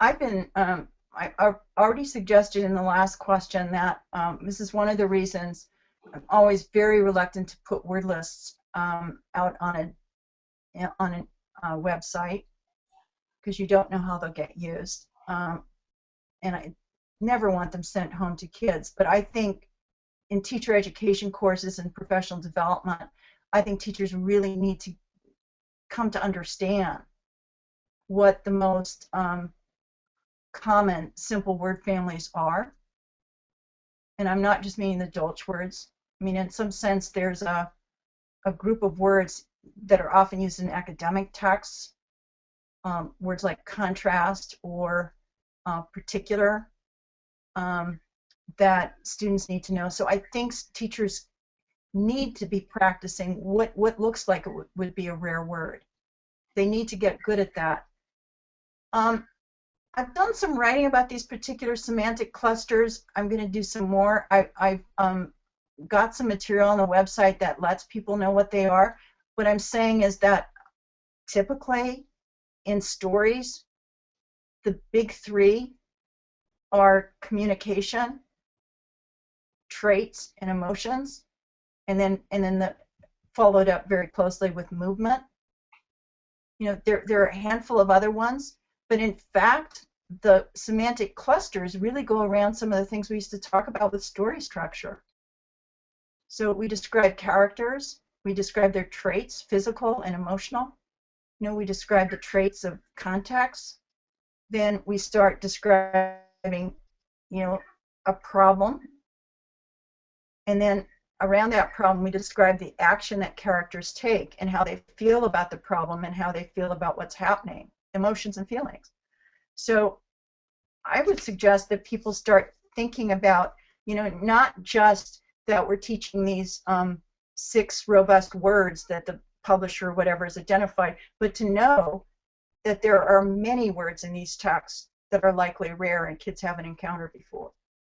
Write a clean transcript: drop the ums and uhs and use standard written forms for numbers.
I've already suggested in the last question that this is one of the reasons I'm always very reluctant to put word lists out on a website, because you don't know how they'll get used. And I never want them sent home to kids. But I think in teacher education courses and professional development, I think teachers really need to come to understand what the most common simple word families are. And I'm not just meaning the Dolch words. I mean, in some sense, there's a group of words that are often used in academic texts, words like contrast or particular, that students need to know. So I think teachers need to be practicing what looks like it would be a rare word. They need to get good at that. I've done some writing about these particular semantic clusters. I'm going to do some more. I've got some material on the website that lets people know what they are. What I'm saying is that typically in stories, the big three are communication, traits, and emotions, and then followed up very closely with movement. You know, there are a handful of other ones, but in fact, the semantic clusters really go around some of the things we used to talk about with story structure. So we describe characters, we describe their traits, physical and emotional. You know, we describe the traits of context. Then we start describing, you know, a problem. And then around that problem, we describe the action that characters take and how they feel about the problem and how they feel about what's happening, emotions and feelings. So I would suggest that people start thinking about, you know, not just that we're teaching these 6 robust words that the publisher or whatever has identified, but to know that there are many words in these texts that are likely rare and kids haven't encountered before.